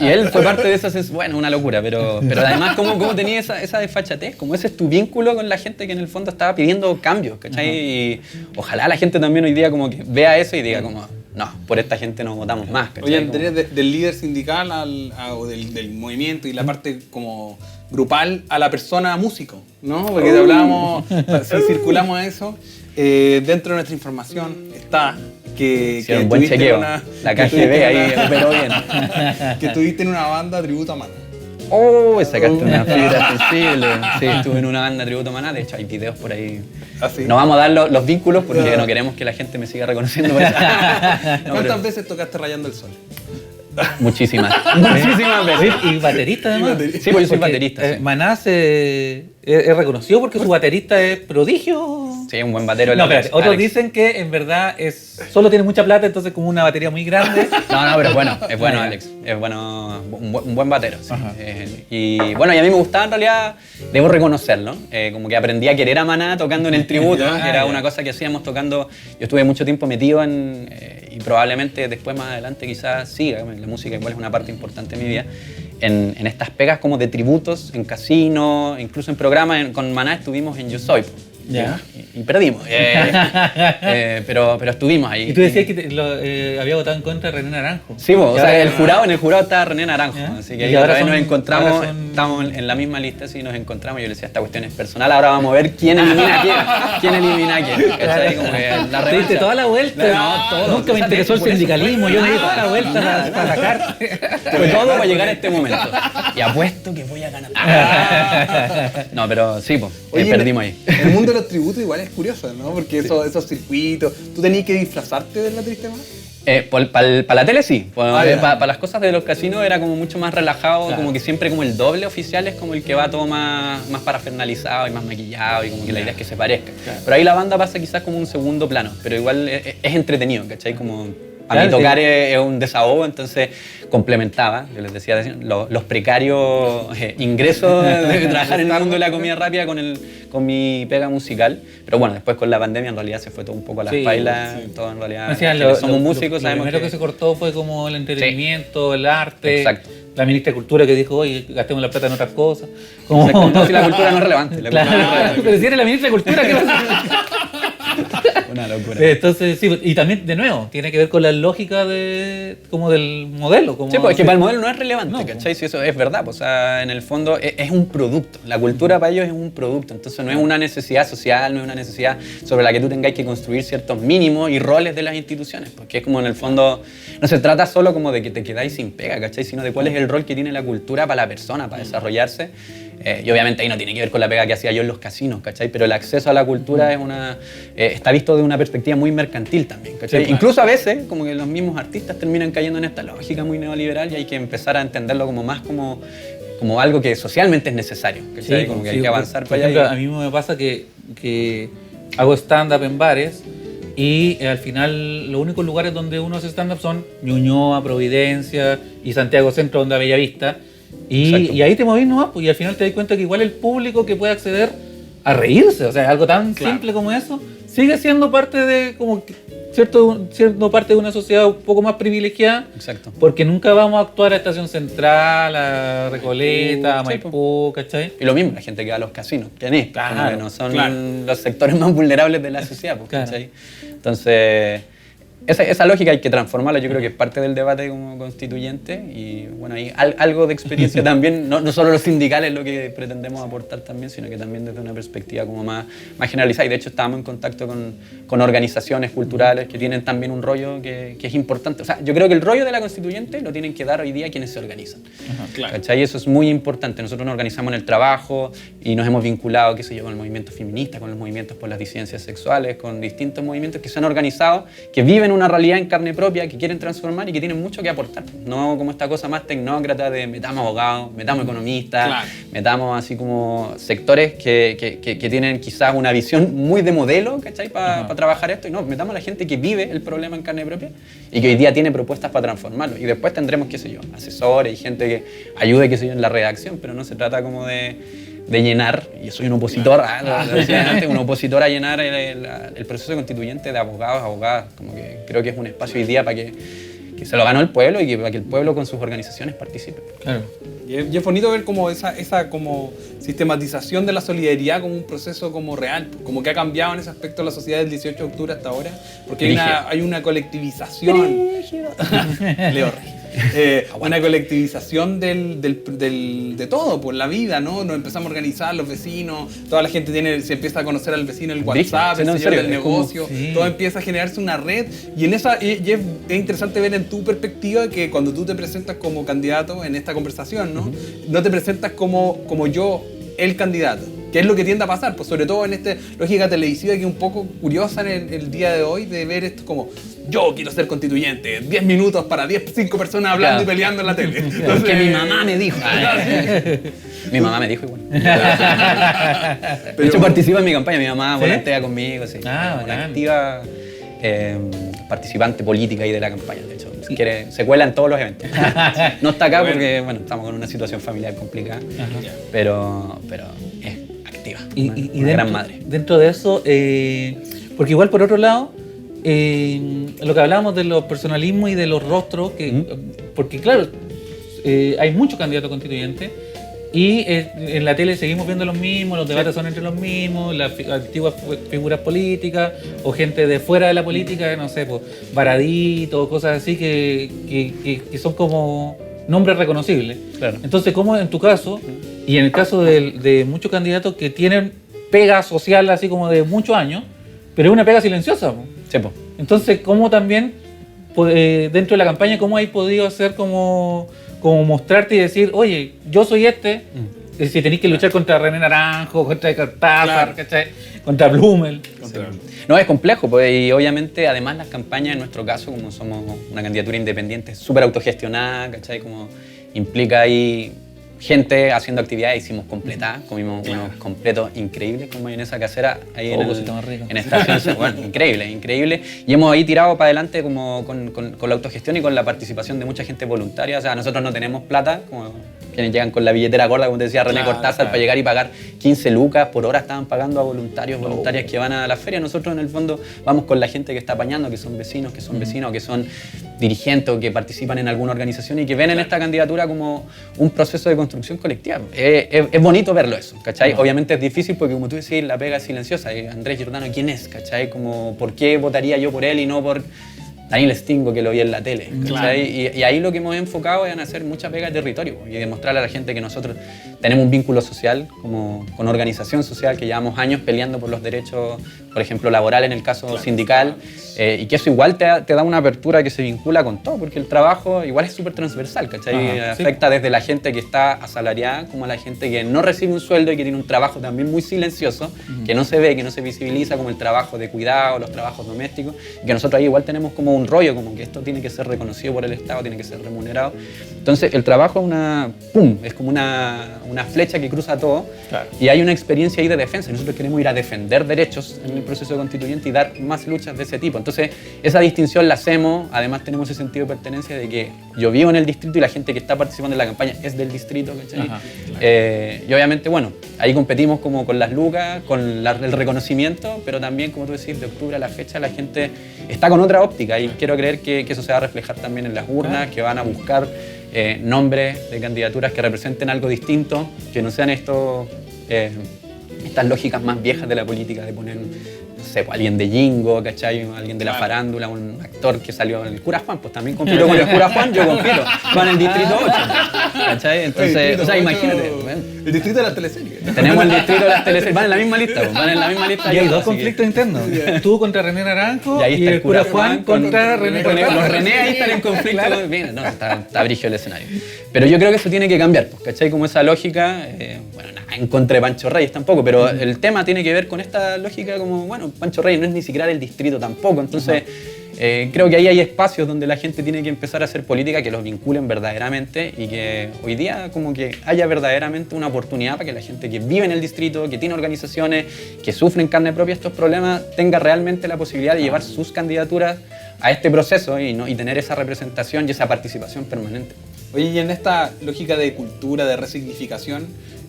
[SPEAKER 2] Y él fue parte de esa censura. Bueno, una locura, pero además, ¿cómo tenía esa desfachatez? Como ese es tu vínculo con la gente que en el fondo estaba pidiendo cambios, ¿cachai? Y ojalá la gente también hoy día como que vea eso y diga como, no, por esta gente no votamos más, ¿cachai?
[SPEAKER 3] Oye, Andrés, del líder sindical o del movimiento y la parte como grupal a la persona músico, ¿no? Porque te hablábamos, si circulamos a eso, dentro de nuestra información está que
[SPEAKER 2] un buen chequeo, la KGB ahí operó bien.
[SPEAKER 3] Que estuviste en una banda tributo a Maná.
[SPEAKER 2] Sacaste una fibra sensible. Sí, estuve en una banda tributo a Maná, de hecho hay videos por ahí.
[SPEAKER 3] ¿Ah, sí?
[SPEAKER 2] No vamos a dar los vínculos porque no queremos que la gente me siga reconociendo por eso.
[SPEAKER 3] ¿Cuántas veces tocaste Rayando el Sol?
[SPEAKER 2] Muchísimas veces.
[SPEAKER 1] Y baterista además.
[SPEAKER 2] Sí, pues yo soy baterista. Sí.
[SPEAKER 1] Maná es reconocido porque su baterista es prodigio.
[SPEAKER 2] Sí, un buen batero.
[SPEAKER 1] No, espérate, otros dicen que en verdad solo tiene mucha plata, entonces como una batería muy grande.
[SPEAKER 2] No, pero es bueno Alex. Es bueno, un buen batero. Sí. Y bueno, y a mí me gustaba en realidad, debo reconocerlo, como que aprendí a querer a Maná tocando en el tributo, que era una cosa que hacíamos tocando. Yo estuve mucho tiempo metido y probablemente después más adelante quizás siga, la música igual es una parte importante de mi vida. en estas pegas como de tributos, en casino, incluso en programas, con Maná estuvimos en Yo Soy.
[SPEAKER 1] Ya.
[SPEAKER 2] Y perdimos. Pero estuvimos ahí.
[SPEAKER 1] Y tú decías que había votado en contra de René Naranjo.
[SPEAKER 2] Sí, o
[SPEAKER 1] Y
[SPEAKER 2] sea,
[SPEAKER 1] ahora-
[SPEAKER 2] en el jurado está René Naranjo.
[SPEAKER 1] ¿Ya?
[SPEAKER 2] Así que
[SPEAKER 1] Y
[SPEAKER 2] ahí
[SPEAKER 1] ahora
[SPEAKER 2] otra vez nos
[SPEAKER 1] son-
[SPEAKER 2] encontramos,
[SPEAKER 1] ahora son-
[SPEAKER 2] estamos en la misma lista, sí, nos encontramos. Yo le decía, esta cuestión es personal, ahora vamos a ver quién elimina a quién. ¿Quién elimina a quién? ¿Cachai? Como que la
[SPEAKER 1] Te diste toda la vuelta.
[SPEAKER 2] No, todo.
[SPEAKER 1] Nunca me interesó el sindicalismo. Yo me di toda la vuelta para atacarte.
[SPEAKER 2] Fue todo para llegar a este momento. Y apuesto que voy a ganar. No, pero sí, pues,
[SPEAKER 3] Oye,
[SPEAKER 2] perdimos ahí.
[SPEAKER 3] El mundo de los tributos igual es curioso, ¿no? Porque esos circuitos, ¿tú tenías que disfrazarte de la triste más?
[SPEAKER 2] Para la tele sí,
[SPEAKER 3] ya.
[SPEAKER 2] para las cosas de los casinos era como mucho más relajado,
[SPEAKER 3] Claro.
[SPEAKER 2] como que siempre como el doble oficial es como el que va todo más parafernalizado y más maquillado y como que la idea es que se parezca.
[SPEAKER 3] Claro.
[SPEAKER 2] Pero ahí la banda pasa quizás como un segundo plano, pero igual es entretenido, ¿cachai? Como a
[SPEAKER 1] Claro,
[SPEAKER 2] mí tocar es un desahogo, entonces complementaba, yo les decía, los precarios ingresos de trabajar en el mundo de la comida rápida con mi pega musical. Pero bueno, después con la pandemia en realidad se fue todo un poco a las
[SPEAKER 1] Sí,
[SPEAKER 2] pailas,
[SPEAKER 3] sí.
[SPEAKER 2] todo en realidad.
[SPEAKER 1] Decían,
[SPEAKER 2] quienes somos músicos,
[SPEAKER 1] lo
[SPEAKER 2] sabemos
[SPEAKER 1] primero que se cortó fue como el entretenimiento, el arte.
[SPEAKER 2] Exacto.
[SPEAKER 1] La ministra de Cultura que dijo, oye, gastemos la plata en otras cosas. Como...
[SPEAKER 2] Exacto, no, si la cultura no es relevante. La cultura no es
[SPEAKER 1] Claro,
[SPEAKER 2] relevante.
[SPEAKER 1] pero si eres la ministra de Cultura, ¿qué pasa?
[SPEAKER 2] Una locura.
[SPEAKER 1] Entonces, sí, y también, de nuevo, tiene que ver con la lógica como del modelo. Como,
[SPEAKER 2] Sí, pues es que para el modelo no es relevante,
[SPEAKER 1] No,
[SPEAKER 2] ¿cachai? Si eso es verdad, pues, o sea, en el fondo es un producto. La cultura para ellos es un producto, entonces no es una necesidad social, no es una necesidad sobre la que tú tengáis que construir ciertos mínimos y roles de las instituciones, porque es como en el fondo, no se trata solo como de que te quedáis sin pega, ¿cachai? Sino de cuál es el rol que tiene la cultura para la persona, para desarrollarse. Y obviamente ahí no tiene que ver con la pega que hacía yo en los casinos, ¿cachai? Pero el acceso a la cultura es está visto de una perspectiva muy mercantil también, ¿cachai?
[SPEAKER 1] Sí, claro.
[SPEAKER 2] Incluso a veces, como que los mismos artistas terminan cayendo en esta lógica muy neoliberal y hay que empezar a entenderlo como más como algo que socialmente es necesario, ¿cachai?
[SPEAKER 1] Sí,
[SPEAKER 2] como que
[SPEAKER 1] sí,
[SPEAKER 2] hay que avanzar
[SPEAKER 1] por
[SPEAKER 2] para allá.
[SPEAKER 1] ejemplo, a mí me pasa que hago stand-up en bares y al final los únicos lugares donde uno hace stand-up son Ñuñoa, Providencia y Santiago Centro, donde a Bellavista.
[SPEAKER 2] Exacto.
[SPEAKER 1] Y ahí te movís nomás, pues, y al final te das cuenta que igual el público que puede acceder a reírse, o sea, algo tan
[SPEAKER 3] Claro.
[SPEAKER 1] simple como eso, sigue siendo parte de, como que, siendo parte de una sociedad un poco más privilegiada.
[SPEAKER 2] Exacto.
[SPEAKER 1] Porque nunca vamos a actuar a Estación Central, a Recoleta, a
[SPEAKER 2] Sí,
[SPEAKER 1] Maipú, ¿cachai?
[SPEAKER 2] Y lo mismo, la gente que va a los casinos, que ni,
[SPEAKER 1] Claro,
[SPEAKER 2] como que no son
[SPEAKER 3] claro.
[SPEAKER 2] los sectores más vulnerables de la sociedad, pues,
[SPEAKER 1] Claro.
[SPEAKER 2] ¿cachai? Entonces, esa lógica hay que transformarla, yo creo que es parte del debate como constituyente y bueno, hay algo de experiencia también, no solo los sindicales lo que pretendemos aportar también, sino que también desde una perspectiva como más generalizada y de hecho estábamos en contacto con organizaciones culturales que tienen también un rollo que es importante, o sea, yo creo que el rollo de la constituyente lo tienen que dar hoy día quienes se organizan.
[SPEAKER 3] Claro.
[SPEAKER 2] ¿Cachai? Eso es muy importante. Nosotros nos organizamos en el trabajo y nos hemos vinculado, qué sé yo, con el movimiento feminista, con los movimientos por las disidencias sexuales, con distintos movimientos que se han organizado, que viven una realidad en carne propia, que quieren transformar y que tienen mucho que aportar. No como esta cosa más tecnócrata de metamos abogados, metamos economistas,
[SPEAKER 3] Claro.
[SPEAKER 2] metamos así como sectores que tienen quizás una visión muy de modelo, ¿cachai? Para trabajar esto. Y no, metamos a la gente que vive el problema en carne propia y que hoy día tiene propuestas para transformarlo. Y después tendremos, qué sé yo, asesores y gente que ayude, qué sé yo, en la redacción, pero no se trata como de llenar, y yo soy un opositor, lo decía antes, un opositor a llenar el proceso constituyente de abogados, abogadas, como que creo que es un espacio hoy día para que se lo ganó el pueblo y para que el pueblo con sus organizaciones participe.
[SPEAKER 1] Claro.
[SPEAKER 3] Y es bonito ver como esa como sistematización de la solidaridad como un proceso como real, como que ha cambiado en ese aspecto la sociedad del 18 de octubre hasta ahora, porque hay una colectivización. Leo Rey. Una colectivización de todo, por la vida, ¿no? Nos empezamos a organizar los vecinos, toda la gente se empieza a conocer al vecino en el WhatsApp,
[SPEAKER 2] Sí,
[SPEAKER 3] el
[SPEAKER 2] no, en
[SPEAKER 3] señor
[SPEAKER 2] serio,
[SPEAKER 3] del
[SPEAKER 2] es como-
[SPEAKER 3] negocio,
[SPEAKER 1] sí.
[SPEAKER 3] todo empieza a generarse una red y es interesante ver en tu perspectiva que cuando tú te presentas como candidato en esta conversación, ¿no? No te presentas como yo, el candidato, que es lo que tiende a pasar, pues sobre todo en esta lógica televisiva que es un poco curiosa en el día de hoy de ver esto como yo quiero ser constituyente, 10 minutos para 5 personas hablando
[SPEAKER 2] Claro.
[SPEAKER 3] y peleando en la tele.
[SPEAKER 2] Porque
[SPEAKER 3] Entonces,
[SPEAKER 2] mi mamá me dijo. Mi mamá me dijo igual. De hecho, participa en mi campaña. Mi mamá
[SPEAKER 1] ¿Sí?
[SPEAKER 2] volantea conmigo. Sí.
[SPEAKER 1] Ah,
[SPEAKER 2] una
[SPEAKER 1] bacán.
[SPEAKER 2] activa participante política ahí de la campaña. De hecho, si quiere, se cuela en todos los eventos. No está acá porque bueno, estamos con una situación familiar complicada. Pero es activa. Una gran madre.
[SPEAKER 1] Dentro de eso, porque igual por otro lado, lo que hablábamos de los personalismos y de los rostros, porque claro, hay muchos candidatos constituyentes y en la tele seguimos viendo los mismos, los debates son entre los mismos, las antiguas figuras políticas o gente de fuera de la política, no sé, pues Baradito, cosas así que son como nombres reconocibles.
[SPEAKER 2] Claro.
[SPEAKER 1] Entonces, ¿cómo en tu caso y en el caso de muchos candidatos que tienen pega social así como de muchos años, pero es una pega silenciosa, ¿no?
[SPEAKER 2] Sí, po.
[SPEAKER 1] Entonces, ¿cómo también dentro de la campaña, cómo hay podido hacer como mostrarte y decir, oye, yo soy si tenéis que luchar contra René Naranjo, contra Cortázar, ¿cachai? Contra Blumel?
[SPEAKER 2] No, es complejo, pues, y obviamente además las campañas en nuestro caso, como somos una candidatura independiente, súper autogestionada, ¿cachai? Como implica ahí gente haciendo actividades, hicimos completadas, comimos unos completos increíbles con mayonesa casera ahí en Estación. Bueno, increíble. Y hemos ahí tirado para adelante como con la autogestión y con la participación de mucha gente voluntaria. O sea, nosotros no tenemos plata, como quienes llegan con la billetera gorda, como te decía René Cortázar, para llegar y pagar 15 lucas por hora estaban pagando a voluntarias que van a la feria. Nosotros en el fondo vamos con la gente que está apañando, que son vecinos, que son dirigentes o que participan en alguna organización y que ven en esta candidatura como un proceso de construcción colectiva. Es bonito verlo eso, ¿cachai? Obviamente es difícil porque, como tú decís, la pega es silenciosa. Andrés Giordano, ¿quién es? ¿Cachai? Como, ¿por qué votaría yo por él y no por Daniel Stingo, que lo vi en la tele? ¿Cachai? Y ahí lo que hemos enfocado es en hacer mucha pega de territorio y demostrarle a la gente que nosotros tenemos un vínculo social, como con organización social, que llevamos años peleando por los derechos, por ejemplo, laboral en el caso sindical, y que eso igual te da una apertura que se vincula con todo, porque el trabajo igual es súper transversal, ¿cachai? Afecta desde la gente que está asalariada como a la gente que no recibe un sueldo y que tiene un trabajo también muy silencioso, que no se ve, que no se visibiliza, como el trabajo de cuidado, los trabajos domésticos, y que nosotros ahí igual tenemos como un rollo, como que esto tiene que ser reconocido por el Estado, tiene que ser remunerado. Entonces el trabajo es como una flecha que cruza todo, y hay una experiencia ahí de defensa. Nosotros queremos ir a defender derechos en el proceso constituyente y dar más luchas de ese tipo. Entonces esa distinción la hacemos, además tenemos ese sentido de pertenencia de que yo vivo en el distrito y la gente que está participando en la campaña es del distrito, ¿cachai? Y obviamente, bueno, ahí competimos como con las lucas, con el reconocimiento, pero también, como tú decís, de octubre a la fecha la gente está con otra óptica y quiero creer que eso se va a reflejar también en las urnas, que van a buscar nombres de candidaturas que representen algo distinto, que no sean estas lógicas más viejas de la política de poner, no sé, alguien de Jingo, ¿cachai? Alguien de la farándula, un actor que salió en el Cura Juan, pues también compito con el Cura Juan, yo compito, va en el Distrito 8, ¿cachai? Entonces, o sea, imagínate.
[SPEAKER 3] El distrito de las teleseries.
[SPEAKER 2] Tenemos el distrito de las teleseries, van en la misma lista, pues, van en la misma lista.
[SPEAKER 1] Y hay dos conflictos internos. Tú contra René Naranjo y el Cura Juan contra René Cortázar.
[SPEAKER 2] Los René ahí están en conflicto. Mira, no, está brígido el escenario. Pero yo creo que eso tiene que cambiar, pues, ¿cachai? Como esa lógica, bueno, nada en contra de Pancho Reyes tampoco, pero el tema tiene que ver con esta lógica como, bueno, Pancho Reyes no es ni siquiera del distrito tampoco, entonces creo que ahí hay espacios donde la gente tiene que empezar a hacer política que los vinculen verdaderamente y que hoy día como que haya verdaderamente una oportunidad para que la gente que vive en el distrito, que tiene organizaciones, que sufre en carne propia estos problemas, tenga realmente la posibilidad de llevar sus candidaturas a este proceso y tener esa representación y esa participación permanente.
[SPEAKER 3] Oye, y en esta lógica de cultura, de resignificación,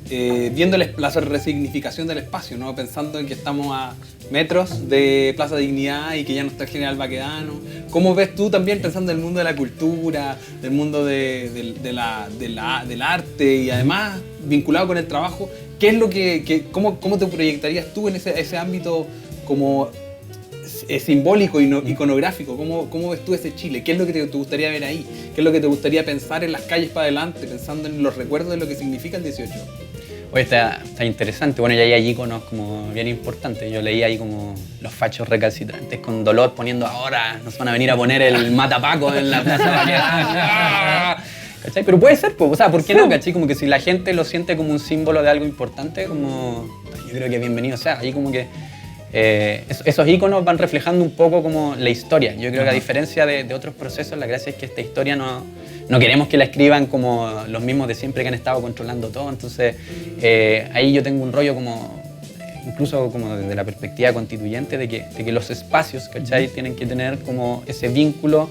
[SPEAKER 3] viendo la resignificación del espacio, ¿no? Pensando en que estamos a metros de Plaza Dignidad y que ya no está el General Baquedano, ¿cómo ves tú también pensando en el mundo de la cultura, del mundo del arte y además vinculado con el trabajo? ¿Qué es lo cómo te proyectarías tú en ese ámbito como simbólico, iconográfico? ¿Cómo ves tú ese Chile? ¿Qué es lo que te gustaría ver ahí? ¿Qué es lo que te gustaría pensar en las calles para adelante, pensando en los recuerdos de lo que significa el 18?
[SPEAKER 2] Oye, está interesante. Bueno, ya hay íconos como bien importantes. Yo leí ahí como los fachos recalcitrantes con dolor poniendo ahora nos van a venir a poner el matapaco en la Plaza Baquedano. ¿Cachai? Pero puede ser, pues, o sea, ¿por qué no? ¿Cachai? Como que si la gente lo siente como un símbolo de algo importante, como yo creo que bienvenido sea. Ahí como que esos íconos van reflejando un poco como la historia. Yo creo que a diferencia de otros procesos, la gracia es que esta historia no queremos que la escriban como los mismos de siempre que han estado controlando todo. Entonces, ahí yo tengo un rollo como, incluso como desde la perspectiva constituyente, de que los espacios, ¿cachai? Tienen que tener como ese vínculo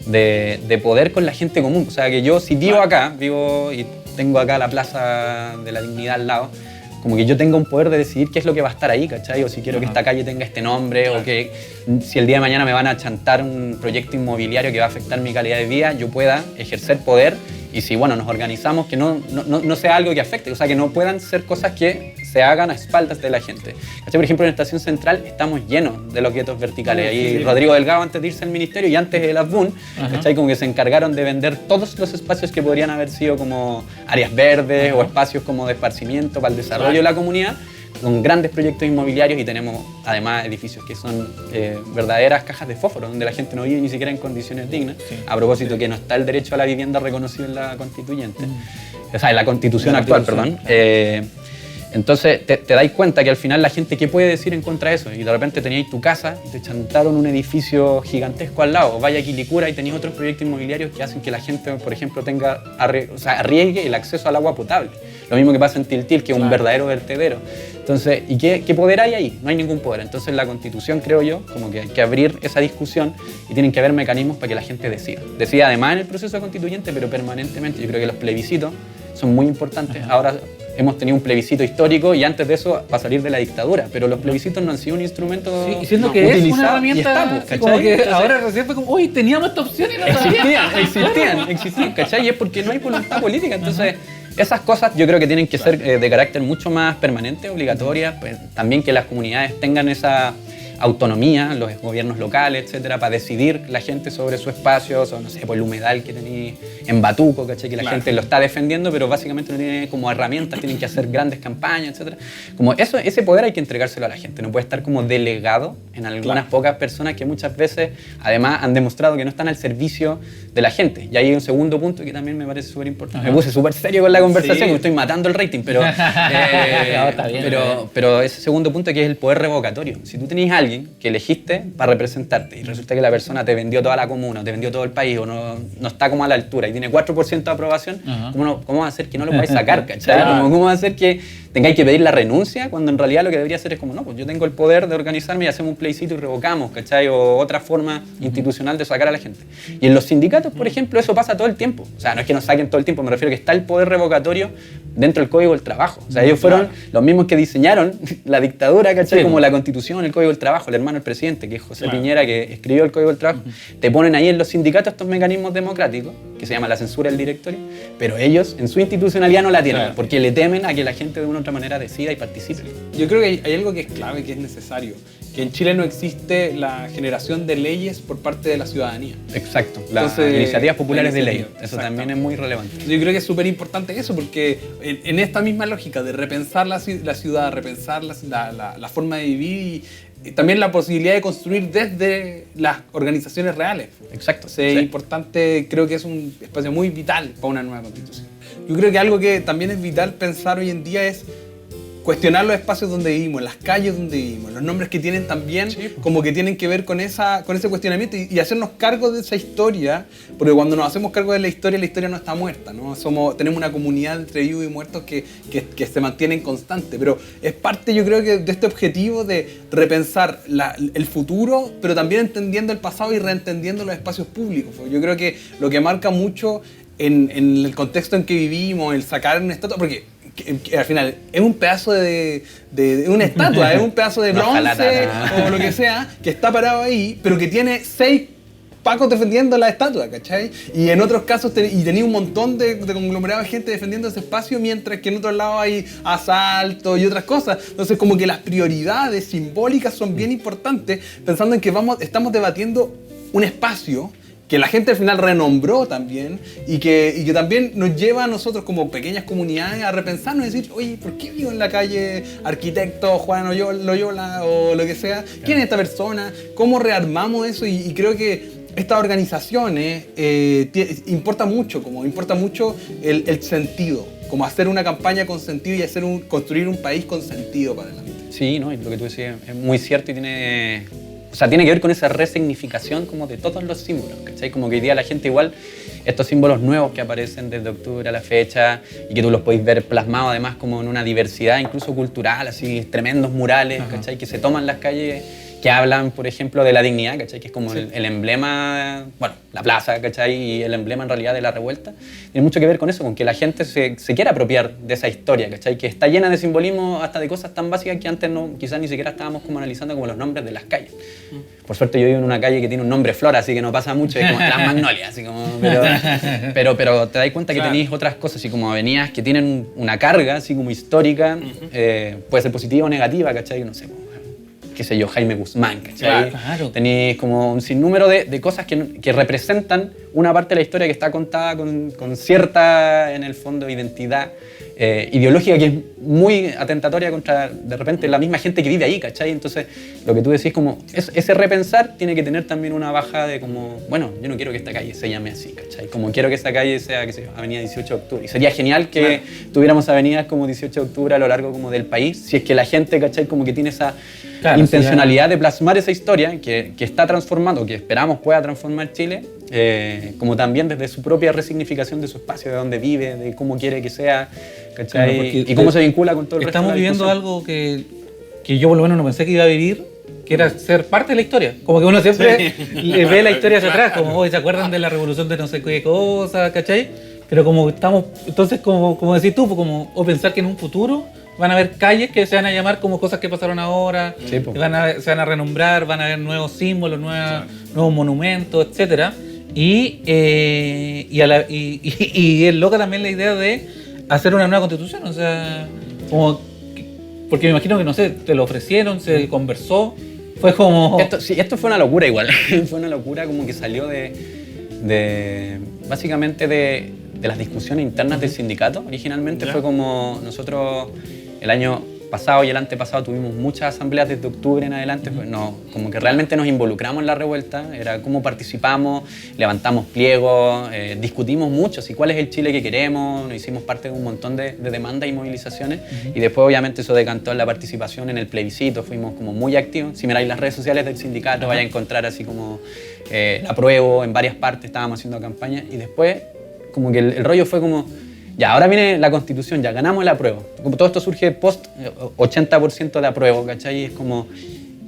[SPEAKER 2] de poder con la gente común. O sea, que yo si vivo acá, vivo y tengo acá la Plaza de la Dignidad al lado, como que yo tenga un poder de decidir qué es lo que va a estar ahí, ¿cachai? O si quiero que esta calle tenga este nombre, o que si el día de mañana me van a chantar un proyecto inmobiliario que va a afectar mi calidad de vida, yo pueda ejercer poder y si, bueno, nos organizamos, que no sea algo que afecte, o sea, que no puedan ser cosas que se hagan a espaldas de la gente. ¿Cachai? Por ejemplo, en Estación Central estamos llenos de los guetos verticales. Ahí Rodrigo Delgado, antes de irse al ministerio y antes de las BUN, ¿cachai? Como que se encargaron de vender todos los espacios que podrían haber sido como áreas verdes o espacios como de esparcimiento para el desarrollo de la comunidad, con grandes proyectos inmobiliarios, y tenemos además edificios que son verdaderas cajas de fósforo, donde la gente no vive ni siquiera en condiciones dignas, a propósito que no está el derecho a la vivienda reconocido en la constituyente, o sea, en la constitución actual, perdón. Entonces te dais cuenta que al final la gente, ¿qué puede decir en contra de eso? Y de repente teníais tu casa y te chantaron un edificio gigantesco al lado, o vaya a Quilicura y tenéis otros proyectos inmobiliarios que hacen que la gente, por ejemplo, arriesgue el acceso al agua potable. Lo mismo que pasa en Tiltil, que es un verdadero vertedero. Entonces, ¿y qué poder hay ahí? No hay ningún poder. Entonces la Constitución, creo yo, como que hay que abrir esa discusión y tienen que haber mecanismos para que la gente decida. Decida además en el proceso constituyente, pero permanentemente. Yo creo que los plebiscitos son muy importantes. Ahora hemos tenido un plebiscito histórico y antes de eso para salir de la dictadura, pero los plebiscitos no han sido un instrumento
[SPEAKER 1] siendo que es una herramienta,
[SPEAKER 2] ¿cachai?
[SPEAKER 1] como que
[SPEAKER 2] entonces,
[SPEAKER 1] ahora recién fue como, uy, teníamos esta opción y no
[SPEAKER 2] existían, ¿cachai? Y es porque no hay voluntad política, entonces esas cosas yo creo que tienen que ser de carácter mucho más permanente, obligatorias, pues, también que las comunidades tengan esa autonomía, los gobiernos locales, etcétera, para decidir la gente sobre su espacio, o no sé, por el humedal que tenéis en Batuco, ¿cachai? Que la gente lo está defendiendo, pero básicamente no tiene como herramientas, tienen que hacer grandes campañas, etcétera. Como eso, ese poder hay que entregárselo a la gente, no puede estar como delegado en algunas pocas personas que muchas veces, además, han demostrado que no están al servicio de la gente. Y ahí hay un segundo punto que también me parece súper importante. Me puse súper serio con la conversación, me estoy matando el rating, pero, pero ese segundo punto que es el poder revocatorio. Si tú tenés a alguien que elegiste para representarte y resulta que la persona te vendió toda la comuna, te vendió todo el país o no está como a la altura y tiene 4% de aprobación, ¿cómo va a ser que no lo podáis sacar, ¿cachai? ¿Cómo va a ser que tengáis que pedir la renuncia cuando en realidad lo que debería hacer es como, no, pues yo tengo el poder de organizarme y hacemos un plebiscito y revocamos, ¿cachai? O otra forma institucional de sacar a la gente. Y en los sindicatos, por ejemplo, eso pasa todo el tiempo. O sea, no es que nos saquen todo el tiempo, me refiero a que está el poder revocatorio dentro del Código del Trabajo. O sea, ellos fueron los mismos que diseñaron la dictadura, ¿cachai? Como la Constitución, el Código del Trabajo, el hermano del presidente, que es José Piñera, que escribió el Código del Trabajo. Te ponen ahí en los sindicatos estos mecanismos democráticos, que se llama la censura del directorio, pero ellos en su institucionalidad no la tienen, porque le temen a que la gente de una u otra manera decida y participe.
[SPEAKER 3] Yo creo que hay algo que es clave, que es necesario, que en Chile no existe la generación de leyes por parte de la ciudadanía.
[SPEAKER 2] Exacto, las iniciativas populares de ley, eso también es muy relevante.
[SPEAKER 3] Yo creo que es súper importante eso, porque en esta misma lógica de repensar la ciudad, repensar la forma de vivir y también la posibilidad de construir desde las organizaciones reales.
[SPEAKER 2] Exacto.
[SPEAKER 3] Es importante, creo que es un espacio muy vital para una nueva constitución. Yo creo que algo que también es vital pensar hoy en día es cuestionar los espacios donde vivimos, las calles donde vivimos, los nombres que tienen también, como que tienen que ver con ese cuestionamiento y hacernos cargo de esa historia, porque cuando nos hacemos cargo de la historia no está muerta, ¿no? Tenemos una comunidad entre vivos y muertos que se mantienen constante, pero es parte, yo creo, que de este objetivo de repensar el futuro, pero también entendiendo el pasado y reentendiendo los espacios públicos. Yo creo que lo que marca mucho en el contexto en que vivimos, el sacar una estatua, porque al final es un pedazo de una estatua, es un pedazo de bronce o lo que sea, que está parado ahí, pero que tiene 6 pacos defendiendo la estatua, ¿cachai? Y en otros casos tenía un montón de conglomerado de gente defendiendo ese espacio, mientras que en otros lados hay asaltos y otras cosas. Entonces, como que las prioridades simbólicas son bien importantes, pensando en que estamos debatiendo un espacio que la gente al final renombró también y que también nos lleva a nosotros como pequeñas comunidades a repensarnos y decir, oye, ¿por qué vivo en la calle Arquitecto Juan Loyola o lo que sea? ¿Quién es esta persona? ¿Cómo rearmamos eso? Y creo que estas organizaciones importa mucho el sentido, como hacer una campaña con sentido y construir un país con sentido para adelante.
[SPEAKER 2] Sí, ¿no? Y lo que tú decías es muy cierto y tiene que ver con esa resignificación como de todos los símbolos, ¿cachai? Como que hoy día la gente igual, estos símbolos nuevos que aparecen desde octubre a la fecha y que tú los podéis ver plasmados además como en una diversidad incluso cultural, así tremendos murales, ¿cachai? Que se toman las calles que hablan, por ejemplo, de la dignidad, ¿cachai? Que es como el emblema, bueno, la plaza, ¿cachai? Y el emblema en realidad de la revuelta. Tiene mucho que ver con eso, con que la gente se quiera apropiar de esa historia, ¿cachai? Que está llena de simbolismo hasta de cosas tan básicas que antes no, quizás ni siquiera estábamos como analizando como los nombres de las calles. Por suerte yo vivo en una calle que tiene un nombre flor, así que no pasa mucho, es como Las Magnolias, así como, pero te das cuenta que tenéis otras cosas, así como avenidas que tienen una carga, así como histórica, puede ser positiva o negativa, ¿cachai? No sé, qué sé yo, Jaime Guzmán, ¿cachai?
[SPEAKER 1] Claro.
[SPEAKER 2] Tenéis como un sinnúmero de cosas que representan una parte de la historia que está contada con cierta, en el fondo, identidad ideológica que es muy atentatoria contra, de repente, la misma gente que vive ahí, ¿cachai? Entonces, lo que tú decís, como, ese repensar tiene que tener también una baja de como, bueno, yo no quiero que esta calle se llame así, ¿cachai? Como quiero que esta calle sea, qué sé yo, Avenida 18 de Octubre. Y sería genial que tuviéramos avenidas como 18 de Octubre a lo largo como del país, si es que la gente, ¿cachai? Como que tiene esa intencionalidad de plasmar esa historia que está transformando, que esperamos pueda transformar Chile, como también desde su propia resignificación de su espacio, de dónde vive, de cómo quiere que sea, ¿cachai?
[SPEAKER 1] Claro,
[SPEAKER 2] Y cómo se vincula con todo el resto de
[SPEAKER 1] Estamos
[SPEAKER 2] la
[SPEAKER 1] viviendo
[SPEAKER 2] discusión.
[SPEAKER 1] algo que yo por lo menos no pensé que iba a vivir, que era ser parte de la historia. Como que uno siempre le ve la historia hacia atrás, como hoy se acuerdan de la revolución de no sé qué cosa, ¿cachai? Pero como estamos, entonces como decís tú, como, o pensar que en un futuro van a haber calles que se van a llamar como cosas que pasaron ahora,
[SPEAKER 2] Sí, po.
[SPEAKER 1] se van a renombrar, van a haber nuevos símbolos, nuevos monumentos, etcétera. Y es loca también la idea de hacer una nueva constitución, o sea, como porque me imagino que, no sé, te lo ofrecieron, se conversó, fue como...
[SPEAKER 2] Esto fue una locura igual, fue una locura como que salió básicamente de las discusiones internas del sindicato. Originalmente fue como nosotros el año pasado y el antepasado tuvimos muchas asambleas desde octubre en adelante, pues como que realmente nos involucramos en la revuelta, era cómo participamos, levantamos pliegos, discutimos mucho, si cuál es el Chile que queremos, nos hicimos parte de un montón de demandas y movilizaciones, y después obviamente eso decantó en la participación en el plebiscito, fuimos como muy activos. Si miráis las redes sociales del sindicato vais a encontrar así como la apruebo en varias partes, estábamos haciendo campaña, y después como que el rollo fue como, ya, ahora viene la Constitución, ya ganamos el apruebo. Como todo esto surge post 80% de apruebo, ¿cachai? Y es como,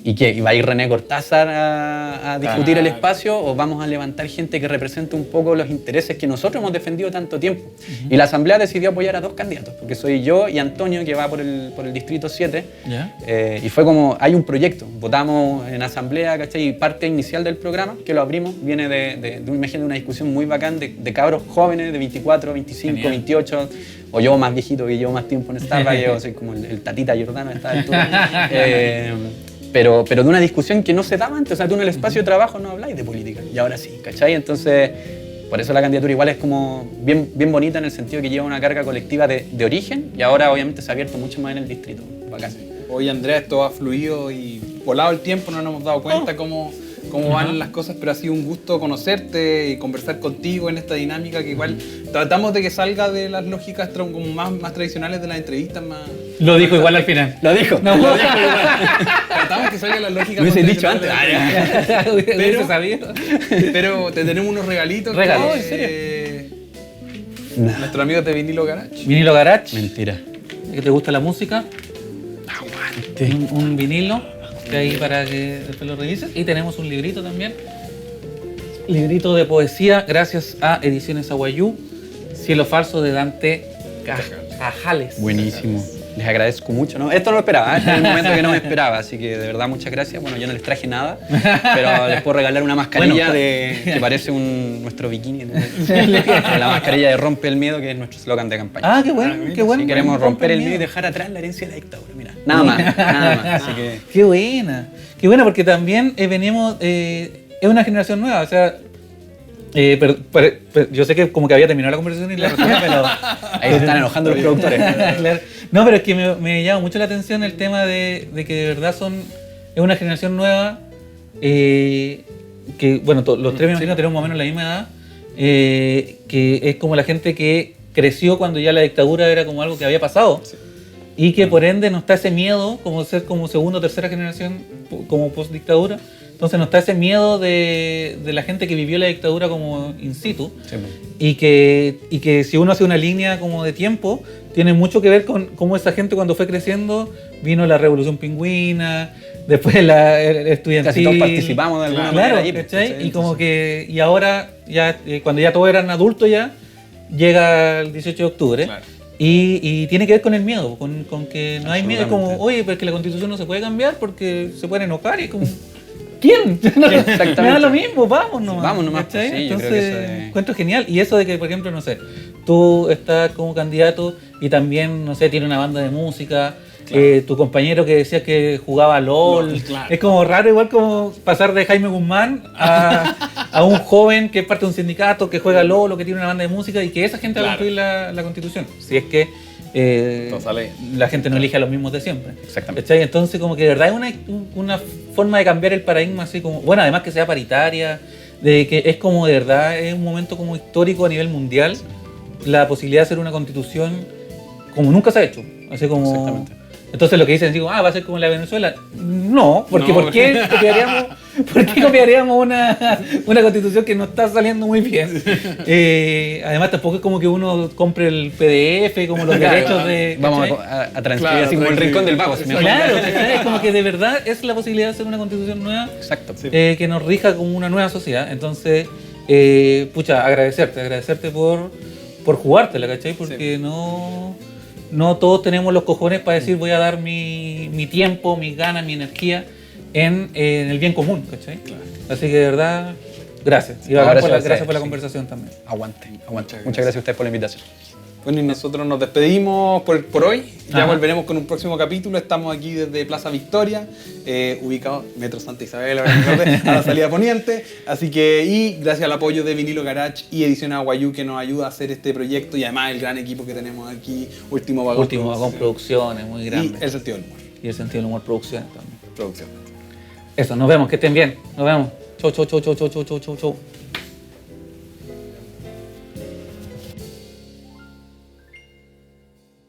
[SPEAKER 2] ¿y qué? ¿Y va a ir René Cortázar a discutir el espacio o vamos a levantar gente que represente un poco los intereses que nosotros hemos defendido tanto tiempo? Y la Asamblea decidió apoyar a dos candidatos, porque soy yo y Antonio, que va por el Distrito 7.
[SPEAKER 1] ¿Ya?
[SPEAKER 2] Y fue como, hay un proyecto, votamos en Asamblea, ¿cachai? Y parte inicial del programa, que lo abrimos, viene de una discusión muy bacán de cabros jóvenes de 24, 25,
[SPEAKER 1] Genial.
[SPEAKER 2] 28, o yo más viejito que llevo más tiempo en Starbucks, yo soy como el tatita Giordano de esta altura. Pero de una discusión que no se daba antes, o sea, tú en el espacio de trabajo no habláis de política, y ahora sí, ¿cachai? Entonces, por eso la candidatura igual es como bien bonita en el sentido que lleva una carga colectiva de origen, y ahora obviamente se ha abierto mucho más en el distrito. Bacán.
[SPEAKER 3] Oye, Andrea, esto ha fluido y volado el tiempo, no nos hemos dado cuenta cómo van las cosas, pero ha sido un gusto conocerte y conversar contigo en esta dinámica que igual tratamos de que salga de las lógicas como más tradicionales de las entrevistas.
[SPEAKER 1] Lo dijo igual al final.
[SPEAKER 2] Lo dijo.
[SPEAKER 1] No.
[SPEAKER 2] Lo dijo igual.
[SPEAKER 3] Tratamos que salga de las lógicas
[SPEAKER 2] Lo hubiese dicho
[SPEAKER 3] tradicionales
[SPEAKER 2] antes.
[SPEAKER 3] de las entrevistas.
[SPEAKER 1] Hubiese sabido.
[SPEAKER 3] Pero te tenemos unos regalitos.
[SPEAKER 1] Regalos.
[SPEAKER 3] que,
[SPEAKER 1] ¿En serio?
[SPEAKER 3] Nuestros amigos de Vinilo Garage.
[SPEAKER 1] Vinilo Garage,
[SPEAKER 2] Mentira.
[SPEAKER 1] que te gusta la música,
[SPEAKER 2] Aguante.
[SPEAKER 1] un vinilo que ahí para que después lo revises. Y tenemos un librito también. Librito de poesía, gracias a Ediciones Aguayú. Cielo Falso de Dante Cajales.
[SPEAKER 2] Buenísimo. Les agradezco mucho, ¿no? Esto no lo esperaba, este es el momento que no me esperaba, así que de verdad muchas gracias. Bueno, yo no les traje nada, pero les puedo regalar una mascarilla que parece nuestro bikini, ¿no? La mascarilla de Rompe el Miedo, que es nuestro eslogan de campaña.
[SPEAKER 1] Ah, qué bueno, qué bueno.
[SPEAKER 2] Sí, queremos romper el miedo y dejar atrás la herencia de la dictadura, mira. Nada más, así que...
[SPEAKER 1] Qué buena, porque también venimos, es una generación nueva, o sea, pero yo sé que como que había terminado la conversación y la retomé, pero...
[SPEAKER 2] Ahí se están enojando los productores.
[SPEAKER 1] Claro. No, pero es que me llama mucho la atención el tema de que de verdad es una generación nueva, que, bueno, los tres me imagino tenemos más o menos la misma edad, que es como la gente que creció cuando ya la dictadura era como algo que había pasado. Sí. Y que por ende no está ese miedo, como ser como segunda o tercera generación, como post-dictadura. Entonces no está ese miedo de la gente que vivió la dictadura como in situ. Sí. Y que si uno hace una línea como de tiempo, tiene mucho que ver con cómo esa gente cuando fue creciendo vino la Revolución Pingüina, después el estudiantil.
[SPEAKER 2] Casi todos participamos de alguna manera
[SPEAKER 1] Claro,
[SPEAKER 2] ahí,
[SPEAKER 1] ¿cachai?
[SPEAKER 2] ¿cachai?
[SPEAKER 1] Y como que, y ahora, ya cuando ya todos eran adultos ya, llega el 18 de octubre.
[SPEAKER 3] Claro.
[SPEAKER 1] Y tiene que ver con el miedo, con que no hay miedo. Es como,
[SPEAKER 2] Absolutamente.
[SPEAKER 1] oye, pero es que la constitución no se puede cambiar porque se pueden enojar. Y es como, ¿quién? Me da lo mismo, vamos nomás.
[SPEAKER 2] Vamos nomás,
[SPEAKER 1] ¿cachai?
[SPEAKER 2] pues sí, yo creo
[SPEAKER 1] Entonces,
[SPEAKER 2] que eso es-
[SPEAKER 1] encuentro genial. Y eso de que, por ejemplo, no sé, tú estás como candidato y también, no sé, tiene una banda de música. Tu compañero que decía que jugaba LOL.
[SPEAKER 3] Claro.
[SPEAKER 1] Es como raro, igual como pasar de Jaime Guzmán a un joven que es parte de un sindicato, que juega LOL o que tiene una banda de música y que esa gente va a
[SPEAKER 3] Claro.
[SPEAKER 1] construir la constitución. Si es que
[SPEAKER 3] Todo sale.
[SPEAKER 1] la gente no elige a los mismos de siempre.
[SPEAKER 2] Exactamente.
[SPEAKER 1] ¿Cachai? Entonces, como que de verdad es una forma de cambiar el paradigma, así como, bueno, además que sea paritaria, de que es como de verdad, es un momento como histórico a nivel mundial, la posibilidad de hacer una constitución como nunca se ha hecho. Así como.
[SPEAKER 2] Exactamente.
[SPEAKER 1] Entonces lo que dicen, digo, va a ser como la de Venezuela. No, porque
[SPEAKER 3] No.
[SPEAKER 1] ¿por qué copiaríamos una constitución que no está saliendo muy bien? Además tampoco es como que uno compre el PDF, como los
[SPEAKER 3] Claro,
[SPEAKER 1] derechos de...
[SPEAKER 2] Vamos
[SPEAKER 1] ¿cachai?
[SPEAKER 2] a transcribir
[SPEAKER 3] Claro,
[SPEAKER 2] así como el
[SPEAKER 3] transcribir.
[SPEAKER 2] rincón del vago. si me acuerdo.
[SPEAKER 1] Claro, ¿cachai? Es como que de verdad es la posibilidad de hacer una constitución nueva
[SPEAKER 2] Exacto.
[SPEAKER 1] que nos rija como una nueva sociedad. Entonces, pucha, agradecerte por jugártela, ¿cachai? Porque no todos tenemos los cojones para decir voy a dar mi tiempo, mis ganas, mi energía en el bien común, ¿cachai? Así que de verdad, gracias. Y
[SPEAKER 2] Ahora
[SPEAKER 1] gracias
[SPEAKER 2] sí va a ser,
[SPEAKER 1] gracias por la
[SPEAKER 2] sí.
[SPEAKER 1] conversación también.
[SPEAKER 2] Aguante.
[SPEAKER 3] Muchas
[SPEAKER 2] Muchas gracias a ustedes por la invitación.
[SPEAKER 3] Bueno, y nosotros nos despedimos por hoy. Ya
[SPEAKER 1] Ajá.
[SPEAKER 3] volveremos con un próximo capítulo. Estamos aquí desde Plaza Victoria, ubicado Metro Santa Isabel, ahora me acordé, a la salida poniente. Así que, y gracias al apoyo de Vinilo Garage y Ediciones Aguayú, que nos ayuda a hacer este proyecto, y además el gran equipo que tenemos aquí, Último Vagón.
[SPEAKER 1] Último Vagón Producciones, muy
[SPEAKER 3] Y
[SPEAKER 1] grande.
[SPEAKER 3] el sentido del humor.
[SPEAKER 1] Y el sentido del humor Producciones también.
[SPEAKER 3] Producción.
[SPEAKER 1] Eso, nos vemos, que estén bien. Nos vemos. Chau, chau, chau, chau, chau, chau, chau, chau.